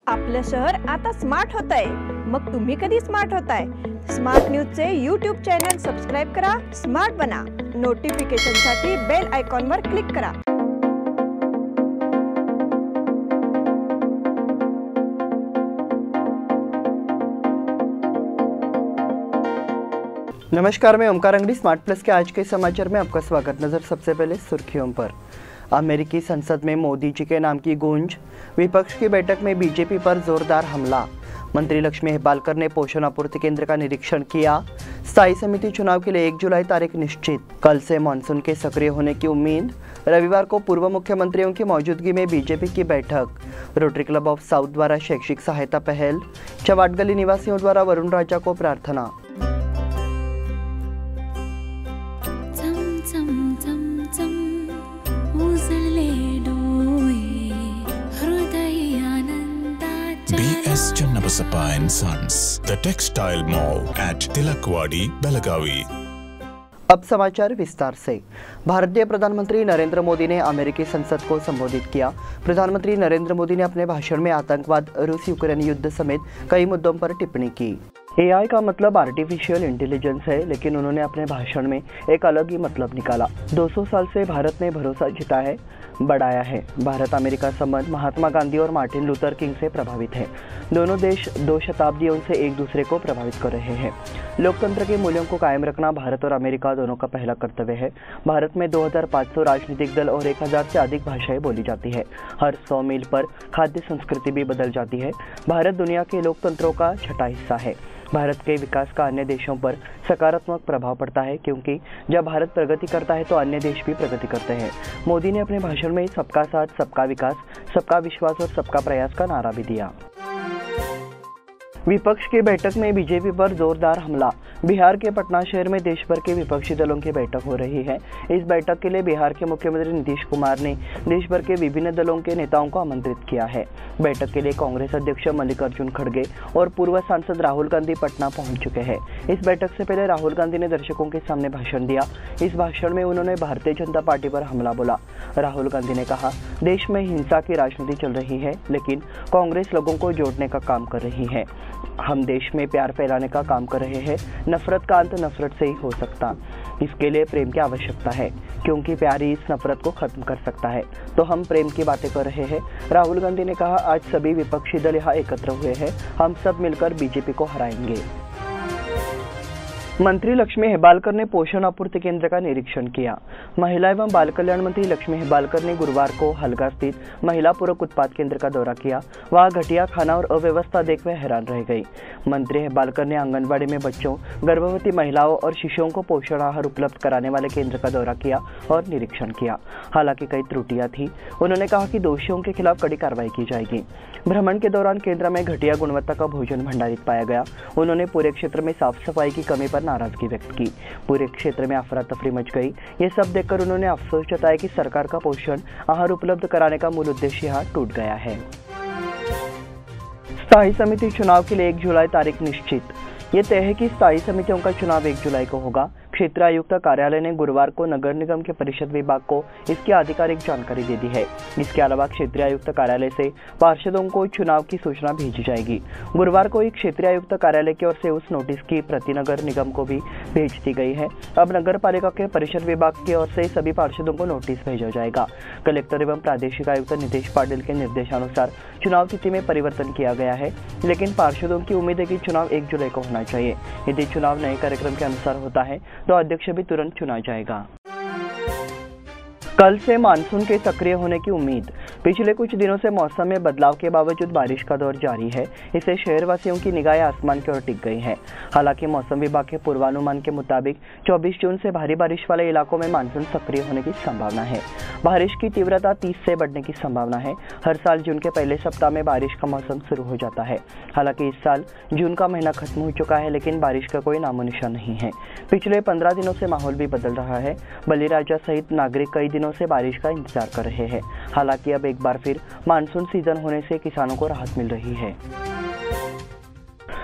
आपलं शहर आता स्मार्ट होत आहे। मग तुम्ही कधी स्मार्ट होताय? स्मार्ट न्यूजचे यूट्यूब चॅनल सबस्क्राइब करा, स्मार्ट बना। नोटिफिकेशनसाठी बेल आयकॉनवर क्लिक करा। नमस्कार, मैं ओमकार अंगड़ी। स्मार्ट प्लस के आज के समाचार में आपका स्वागत। नजर सबसे पहले सुर्खियों पर। अमेरिकी संसद में मोदी जी के नाम की गूंज। विपक्ष की बैठक में बीजेपी पर जोरदार हमला। मंत्री लक्ष्मी हेब्बालकर ने पोषण आपूर्ति केंद्र का निरीक्षण किया। स्थायी समिति चुनाव के लिए 1 जुलाई तारीख निश्चित। कल से मानसून के सक्रिय होने की उम्मीद। रविवार को पूर्व मुख्यमंत्रियों की मौजूदगी में बीजेपी की बैठक। रोटरी क्लब ऑफ साउथ द्वारा शैक्षिक सहायता पहल। चवाट गली निवासियों द्वारा वरुण राजा को प्रार्थना। BS Channabasappa and Sons, the textile mall at Tilakwadi, Belagavi. अब समाचार विस्तार से। भारतीय प्रधानमंत्री नरेंद्र मोदी ने अमेरिकी संसद को संबोधित किया। प्रधानमंत्री नरेंद्र मोदी ने अपने भाषण में आतंकवाद, रूस यूक्रेन युद्ध समेत कई मुद्दों पर टिप्पणी की। AI का मतलब आर्टिफिशियल इंटेलिजेंस है, लेकिन उन्होंने अपने भाषण में एक अलग ही मतलब निकाला। 200 साल से भारत ने भरोसा जीता है, बढ़ाया है। भारत अमेरिका संबंध महात्मा गांधी और मार्टिन लूथर किंग से प्रभावित है। दोनों देश 2 शताब्दियों से एक दूसरे को प्रभावित कर रहे हैं। लोकतंत्र के मूल्यों को कायम रखना भारत और अमेरिका दोनों का पहला कर्तव्य है। भारत में 2500 राजनीतिक दल और 1000 से अधिक भाषाएं बोली जाती है। हर 100 मील पर खाद्य संस्कृति भी बदल जाती है। भारत दुनिया के लोकतंत्रों का छठा हिस्सा है। भारत के विकास का अन्य देशों पर सकारात्मक प्रभाव पड़ता है, क्योंकि जब भारत प्रगति करता है तो अन्य देश भी प्रगति करते हैं। मोदी ने अपने भाषण में सबका साथ, सबका विकास, सबका विश्वास और सबका प्रयास का नारा भी दिया। विपक्ष की बैठक में बीजेपी पर जोरदार हमला। बिहार के पटना शहर में देश भर के विपक्षी दलों की बैठक हो रही है। इस बैठक के लिए बिहार के मुख्यमंत्री नीतीश कुमार ने देश भर के विभिन्न दलों के नेताओं को आमंत्रित किया है। बैठक के लिए कांग्रेस अध्यक्ष मल्लिकार्जुन खड़गे और पूर्व सांसद राहुल गांधी पटना पहुंच चुके हैं। इस बैठक से पहले राहुल गांधी ने दर्शकों के सामने भाषण दिया। इस भाषण में उन्होंने भारतीय जनता पार्टी पर हमला बोला। राहुल गांधी ने कहा, देश में हिंसा की राजनीति चल रही है, लेकिन कांग्रेस लोगों को जोड़ने का काम कर रही है। हम देश में प्यार फैलाने का काम कर रहे हैं। नफरत का अंत नफरत से ही हो सकता। इसके लिए प्रेम की आवश्यकता है, क्योंकि प्यार ही इस नफरत को खत्म कर सकता है। तो हम प्रेम की बातें कर रहे हैं। राहुल गांधी ने कहा, आज सभी विपक्षी दल यहाँ एकत्र हुए हैं। हम सब मिलकर बीजेपी को हराएंगे। मंत्री लक्ष्मी हेब्बालकर ने पोषण आपूर्ति केंद्र का निरीक्षण किया। महिला एवं बाल कल्याण मंत्री लक्ष्मी हेब्बालकर ने गुरुवार को हलगा स्थित महिला पूरक उत्पाद केंद्र का दौरा किया। वहां घटिया खाना और अव्यवस्था देख वे हैरान रह गई। मंत्री हेब्बालकर ने आंगनबाड़ी में बच्चों, गर्भवती महिलाओं और शिशुओं को पोषण आहार उपलब्ध कराने वाले केंद्र का दौरा किया और निरीक्षण किया। हालांकि कई त्रुटियां थी। उन्होंने कहा कि दोषियों के खिलाफ कड़ी कार्रवाई की जाएगी। भ्रमण के दौरान केंद्र में घटिया गुणवत्ता का भोजन भंडारित पाया गया। उन्होंने पूरे क्षेत्र में साफ सफाई की कमी पर नाराजगी व्यक्त की। पूरे क्षेत्र में अफरा तफरी मच गई। ये सब देखकर उन्होंने अफसोस जताया कि सरकार का पोषण आहार उपलब्ध कराने का मूल उद्देश्य यहाँ टूट गया है। स्थायी समिति चुनाव के लिए 1 जुलाई तारीख निश्चित। ये तय है कि स्थायी समितियों का चुनाव 1 जुलाई को होगा। क्षेत्र आयुक्त कार्यालय ने गुरुवार को नगर निगम के परिषद विभाग को इसकी आधिकारिक जानकारी दे दी है। इसके अलावा क्षेत्रीय आयुक्त कार्यालय से पार्षदों को चुनाव की सूचना भेजी जाएगी। गुरुवार को एक क्षेत्रीय आयुक्त कार्यालय की ओर से उस नोटिस की प्रति नगर निगम को भी भेज दी गई है। अब नगर पालिका के परिषद विभाग की ओर से सभी पार्षदों को नोटिस भेजा जाएगा। कलेक्टर एवं प्रादेशिक आयुक्त नितेश पाटिल के निर्देशानुसार चुनाव तिथि में परिवर्तन किया गया है, लेकिन पार्षदों की उम्मीद है कि चुनाव 1 जुलाई को होना चाहिए। यदि चुनाव नए कार्यक्रम के अनुसार होता है तो अध्यक्ष भी तुरंत चुना जाएगा। कल से मानसून के सक्रिय होने की उम्मीद। पिछले कुछ दिनों से मौसम में बदलाव के बावजूद बारिश का दौर जारी है। इससे शहरवासियों की निगाहें आसमान की ओर टिक गई हैं। हालांकि मौसम विभाग के पूर्वानुमान के मुताबिक 24 जून से भारी बारिश वाले इलाकों में मानसून सक्रिय होने की संभावना है। बारिश की तीव्रता 30 से बढ़ने की संभावना है। हर साल जून के पहले सप्ताह में बारिश का मौसम शुरू हो जाता है। हालांकि इस साल जून का महीना खत्म हो चुका है, लेकिन बारिश का कोई नामो निशान नहीं है। पिछले 15 दिनों से माहौल भी बदल रहा है। बलिराजा सहित नागरिक कई दिनों से बारिश का इंतजार कर रहे हैं। हालांकि अब एक बार फिर मानसून सीजन होने से किसानों को राहत मिल रही है।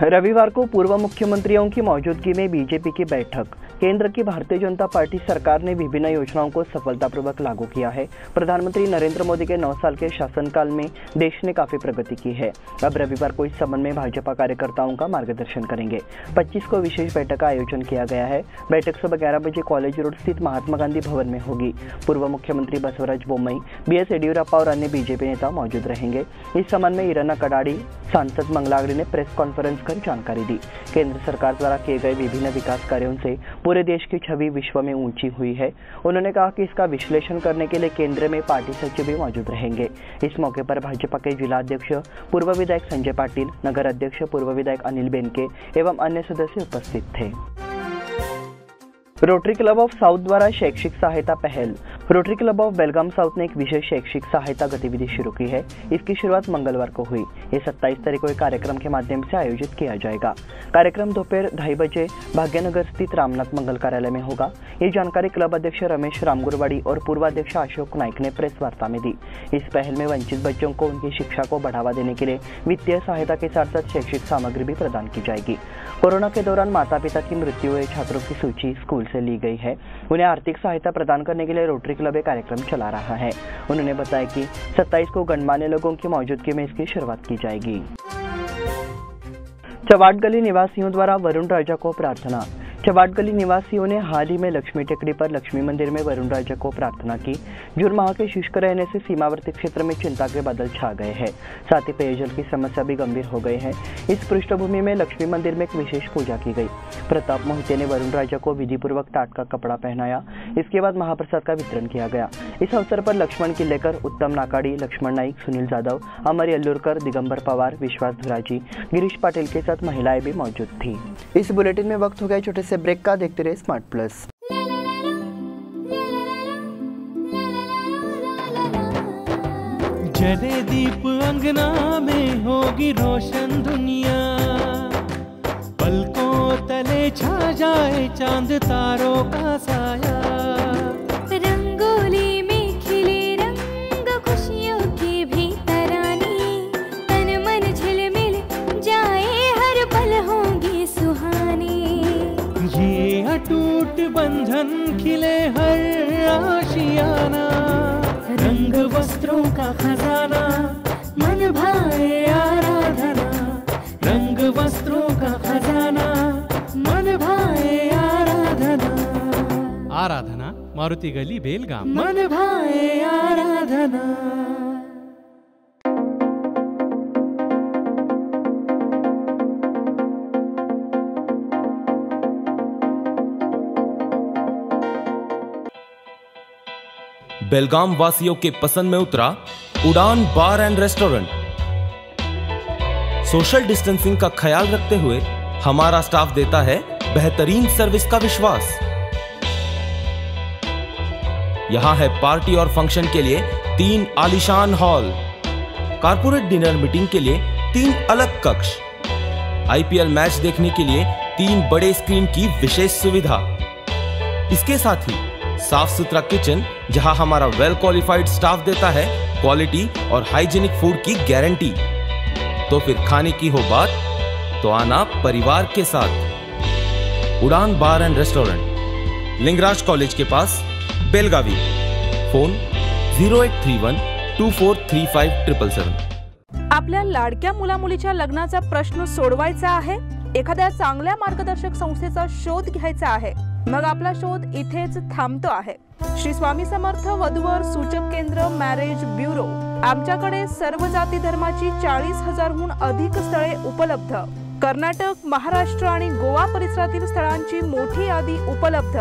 रविवार को पूर्व मुख्यमंत्रियों की मौजूदगी में बीजेपी की बैठक। केंद्र की भारतीय जनता पार्टी सरकार ने विभिन्न योजनाओं को सफलतापूर्वक लागू किया है। प्रधानमंत्री नरेंद्र मोदी के 9 साल के शासनकाल में देश ने काफी प्रगति की है। अब रविवार को इस संबंध में भाजपा कार्यकर्ताओं का मार्गदर्शन करेंगे। 25 को विशेष बैठक का आयोजन किया गया है। बैठक सुबह 11 बजे कॉलेज रोड स्थित महात्मा गांधी भवन में होगी। पूर्व मुख्यमंत्री बसवराज बोम्मई, BS येडियुरप्पा और अन्य बीजेपी नेता मौजूद रहेंगे। इस संबंध में ईराना कडाडी, सांसद मंगलागरी ने प्रेस कॉन्फ्रेंस कर जानकारी दी। केंद्र सरकार द्वारा किए गए विभिन्न विकास कार्यों से पूरे देश की छवि विश्व में ऊंची हुई है। उन्होंने कहा कि इसका विश्लेषण करने के लिए केंद्र में पार्टी सचिव भी मौजूद रहेंगे। इस मौके पर भाजपा के जिला अध्यक्ष पूर्व विधायक संजय पाटिल, नगर अध्यक्ष पूर्व विधायक अनिल बेनके एवं अन्य सदस्य उपस्थित थे। रोटरी क्लब ऑफ साउथ द्वारा शैक्षिक सहायता पहल। Rotary club of Belgaum south ने एक विशेष शैक्षिक सहायता गतिविधि शुरू की है। इसकी शुरुआत मंगलवार को हुई। ये 27 तारीख को एक कार्यक्रम के माध्यम से आयोजित किया जाएगा। कार्यक्रम दोपहर 2:30 बजे भाग्यनगर स्थित रामनाथ मंगल कार्यालय में होगा। ये जानकारी क्लब अध्यक्ष रमेश रामगुरवाड़ी और पूर्वाध्यक्ष अशोक नाइक ने प्रेस वार्ता में दी। इस पहल में वंचित बच्चों को उनकी शिक्षा को बढ़ावा देने के लिए वित्तीय सहायता के साथ साथ शैक्षिक सामग्री भी प्रदान की जाएगी। कोरोना के दौरान माता पिता की मृत्यु हुए छात्रों की सूची स्कूल से ली गई है। उन्हें आर्थिक सहायता प्रदान करने के लिए रोटरी क्लब एक कार्यक्रम चला रहा है। उन्होंने बताया कि 27 को गणमान्य लोगों की मौजूदगी में इसकी शुरुआत की जाएगी। चवाट गली निवासियों द्वारा वरुण राजा को प्रार्थना। चवाट गली निवासियों ने हाल ही में लक्ष्मी टेकड़ी पर लक्ष्मी मंदिर में वरुण राजा को प्रार्थना की। जून माह के शुष्क रहने से सीमावर्ती क्षेत्र में चिंता के बादल छा गए हैं। साथ ही पेयजल की समस्या भी गंभीर हो गई है। इस पृष्ठभूमि में लक्ष्मी मंदिर में एक विशेष पूजा की गई। प्रताप मोहिते ने वरुण राजा को विधिपूर्वक टाट का कपड़ा पहनाया। इसके बाद महाप्रसाद का वितरण किया गया। इस अवसर पर लक्ष्मण किल्लेकर, उत्तम नाकाड़ी, लक्ष्मण नाइक, सुनील जाधव, अमर यल्लूरकर, दिगंबर पवार, विश्वास धुराजी, गिरीश पाटिल के साथ महिलाएं भी मौजूद थी। इस बुलेटिन में वक्त हो गया छोटे से ब्रेक का। देखते रहे स्मार्ट प्लस। जले दीप अंगना में होगी रोशन दुनिया, पलकों तले छा जाए चांद तारों का साया। रंगोली में खिले रंग खुशियों के भी तराने, तन मन झिलमिल जाए हर पल होंगे सुहाने। ये अटूट बंधन खिले हर आशियाना, रंग वस्त्रों का खजाना मन भाए आराधना। रंग वस्त्रों का खजाना मन भाए आराधना। आराधना मारुति गली बेलगाम। मन भाए आराधना। बेलगाम वासियों के पसंद में उतरा उड़ान बार एंड रेस्टोरेंट। सोशल डिस्टेंसिंग का ख्याल रखते हुए हमारा स्टाफ देता है बेहतरीन सर्विस का विश्वास। यहां है पार्टी और फंक्शन के लिए 3 आलीशान हॉल, कारपोरेट डिनर मीटिंग के लिए 3 अलग कक्ष, IPL मैच देखने के लिए 3 बड़े स्क्रीन की विशेष सुविधा। इसके साथ ही साफ सुथरा किचन, जहां हमारा वेल क्वालिफाइड स्टाफ देता है क्वालिटी और हाइजीनिक फूड की गारंटी। तो फिर खाने की हो बात तो आना परिवार के साथ। उड़ान बार एंड रेस्टोरेंट, लिंगराज कॉलेज के पास, बेलगावी। फोन 0831 2435 777। आपल्या लाडक्या मुलामुलीच्या लग्नाचा प्रश्न सोडवायचा आहे? एखाद्या चांगल्या मार्गदर्शक संस्थेचा शोध घ्यायचा आहे? मग आपला शोध इथेच थांबतो आहे। श्री स्वामी समर्थ वधूवर सूचक केंद्र मॅरेज ब्युरो। आमच्याकडे सर्व जाती धर्माची 40,000हून अधिक स्थळे उपलब्ध। कर्नाटक, महाराष्ट्र आणि गोवा परिसरातील स्थळांची मोठी यादी उपलब्ध।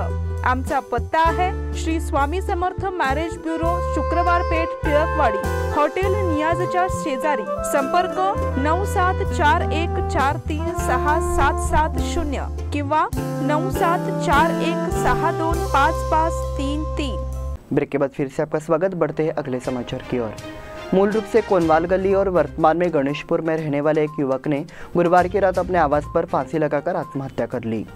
आमचा पत्ता आहे श्री स्वामी समर्थ मॅरेज ब्युरो, शुक्रवार पेठ, टिळकवाडी, हॉटेल नियाजच्या शेजारी। संपर्क 9741436770 किंवा 9741625533। ब्रेक के बाद फिर से आपका स्वागत। बढ़ते हैं अगले समाचार की ओर। मूल रूप से कोनवाल गली और वर्तमान में गणेशपुर में रहने वाले एक युवक ने गुरुवार की रात अपने आवास पर फांसी लगाकर आत्महत्या कर ली।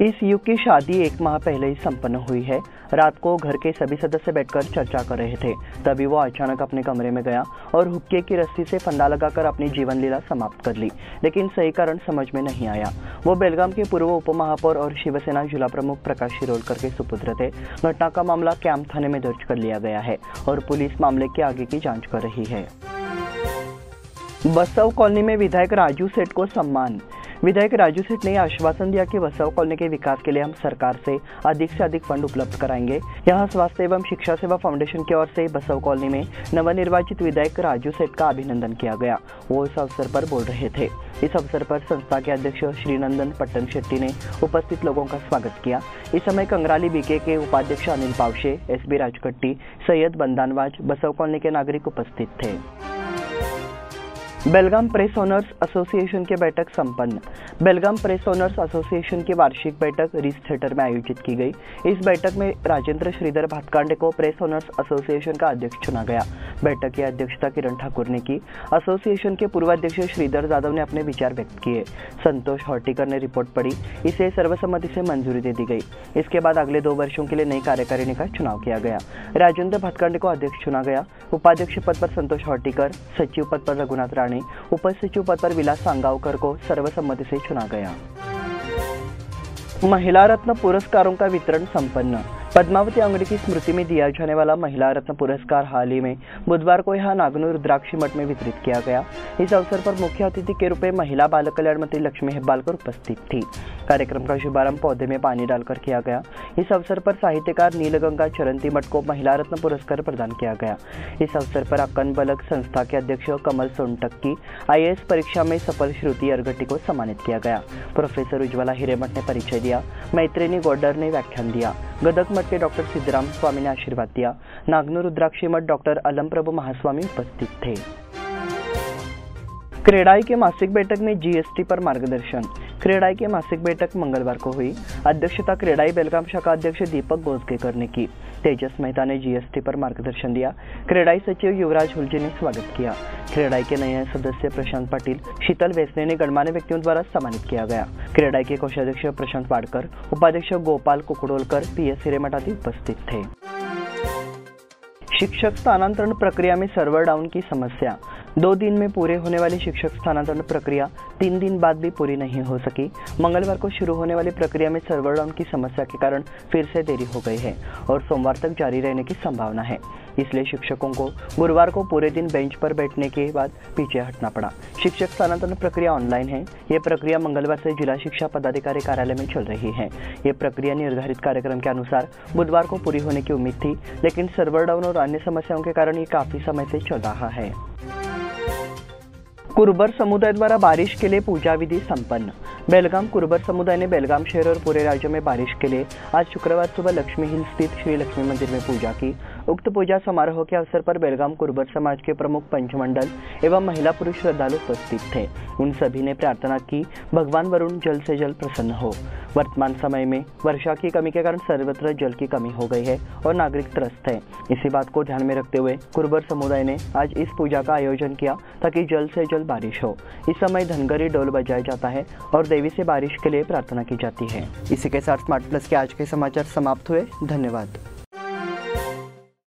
इस युग की शादी 1 माह पहले ही संपन्न हुई है। रात को घर के सभी सदस्य बैठकर चर्चा कर रहे थे, तभी वो अचानक अपने कमरे में गया और हुक्के की रस्सी से फंदा लगाकर अपनी जीवन लीला समाप्त कर ली, लेकिन सही कारण समझ में नहीं आया। वो बेलगाम के पूर्व उपमहापौर और शिवसेना जिला प्रमुख प्रकाश शिरोडकर के सुपुत्र थे। घटना का मामला कैंप थाने में दर्ज कर लिया गया है और पुलिस मामले के आगे की जाँच कर रही है। बसव कॉलोनी में विधायक राजू सेठ को सम्मान। विधायक राजू सेठ ने आश्वासन दिया कि बसव कॉलोनी के विकास के लिए हम सरकार से अधिक फंड उपलब्ध कराएंगे। यहां स्वास्थ्य एवं शिक्षा सेवा फाउंडेशन की ओर से बसव कॉलोनी में नवनिर्वाचित विधायक राजू सेठ का अभिनंदन किया गया। वो इस अवसर पर बोल रहे थे। इस अवसर पर संस्था के अध्यक्ष श्रीनंदन पट्टन शेट्टी ने उपस्थित लोगों का स्वागत किया। इस समय कंगराली बीके के उपाध्यक्ष अनिल पावशे, एसबी राजकट्टी, सैयद बंदानवाज, बसव कॉलोनी के नागरिक उपस्थित थे। बेलगाम प्रेस ओनर्स एसोसिएशन की बैठक संपन्न। बेलगाम प्रेस ओनर्स एसोसिएशन की वार्षिक बैठक रिस थिएटर में आयोजित की गई। इस बैठक में राजेंद्र श्रीधर भातकांडे को प्रेस ओनर्स एसोसिएशन का अध्यक्ष चुना गया। बैठक की अध्यक्षता किरण ठाकुर ने की। एसोसिएशन के पूर्व अध्यक्ष श्रीधर जाधव ने अपने विचार व्यक्त किए। संतोष हॉर्टिकर ने रिपोर्ट पढ़ी, इसे सर्वसम्मति से मंजूरी दे दी गई। इसके बाद अगले 2 वर्षों के लिए नई कार्यकारिणी का चुनाव किया गया। राजेंद्र भातकांडे को अध्यक्ष चुना गया। उपाध्यक्ष पद पर संतोष हॉर्टिकर, सचिव पद पर रघुनाथ राणे, उपसचिव पद पर विलास सांगावकर को सर्वसम्मति से चुना गया। महिला रत्न पुरस्कारों का वितरण संपन्न। पद्मावती अंगड़ी की स्मृति में दिया जाने वाला महिला रत्न पुरस्कार हाल ही में बुधवार को यहाँ नागनूर रुद्राक्षी मठ में वितरित किया गया। इस अवसर पर मुख्य अतिथि के रूप में महिला बाल कल्याण मंत्री लक्ष्मी हेब्बालकर उपस्थित थी। कार्यक्रम का शुभारंभ पौधे में पानी डालकर किया गया। इस अवसर पर साहित्यकार नीलगंगा चरंती मठ को महिला रत्न पुरस्कार प्रदान किया गया। इस अवसर पर अक्कन बलक संस्था के अध्यक्ष कमल सोनटक्की, IAS परीक्षा में सफल श्रुति अरगटी को सम्मानित किया गया। प्रोफेसर उज्ज्वला हिरेमठ ने परिचय दिया। मैत्रिणी गोडर ने व्याख्यान दिया। गदक मठ के डॉक्टर सिद्धराम स्वामी ने आशीर्वाद दिया। नागनूर रुद्राक्षी मठ डॉक्टर अलम प्रभु महास्वामी उपस्थित थे। क्रेडाई के मासिक बैठक में GST पर मार्गदर्शन। क्रेडाई की मासिक बैठक मंगलवार को हुई। अध्यक्षता क्रेडाई बेलगाम शाखा अध्यक्ष दीपक बोजगेकर ने की। तेजस मेहता ने GST पर मार्गदर्शन दिया। क्रेडाई सचिव युवराज हुलजी ने स्वागत किया। क्रेडाई के नए सदस्य प्रशांत पाटिल, शीतल वेसने ने गणमान्य व्यक्तियों द्वारा सम्मानित किया गया। क्रेडाई के कोषाध्यक्ष प्रशांत वाडकर, उपाध्यक्ष गोपाल कुकुडोलकर, PS हिरेमठ आदि उपस्थित थे। शिक्षक स्थानांतरण प्रक्रिया में सर्वर डाउन की समस्या। 2 दिन में पूरे होने वाली शिक्षक स्थानांतरण प्रक्रिया 3 दिन बाद भी पूरी नहीं हो सकी। मंगलवार को शुरू होने वाली प्रक्रिया में सर्वर डाउन की समस्या के कारण फिर से देरी हो गई है और सोमवार तक जारी रहने की संभावना है। इसलिए शिक्षकों को गुरुवार को पूरे दिन बेंच पर बैठने के बाद पीछे हटना पड़ा। शिक्षक स्थानांतरण प्रक्रिया ऑनलाइन है। ये प्रक्रिया मंगलवार से जिला शिक्षा पदाधिकारी कार्यालय में चल रही है। ये प्रक्रिया निर्धारित कार्यक्रम के अनुसार बुधवार को पूरी होने की उम्मीद थी, लेकिन सर्वर डाउन और अन्य समस्याओं के कारण ये काफी समय से चल रहा है। कुर्बर समुदाय द्वारा बारिश के लिए पूजा विधि संपन्न। बेलगाम कुर्बर समुदाय ने बेलगाम शहर और पूरे राज्य में बारिश के लिए आज शुक्रवार सुबह लक्ष्मी हिल स्थित श्री लक्ष्मी मंदिर में पूजा की। उक्त पूजा समारोह के अवसर पर बेलगाम कुर्बर समाज के प्रमुख पंचमंडल एवं महिला पुरुष श्रद्धालु उपस्थित थे। उन सभी ने प्रार्थना की भगवान वरुण जल्द से जल्द प्रसन्न हो। वर्तमान समय में वर्षा की कमी के कारण सर्वत्र जल की कमी हो गई है और नागरिक त्रस्त है। इसी बात को ध्यान में रखते हुए कुर्बर समुदाय ने आज इस पूजा का आयोजन किया ताकि जल्द से जल्द बारिश हो। इस समय धनगरी डोल बजाया जाता है और देवी से बारिश के लिए प्रार्थना की जाती है। इसी के साथ स्मार्ट प्लस के आज के समाचार समाप्त हुए। धन्यवाद।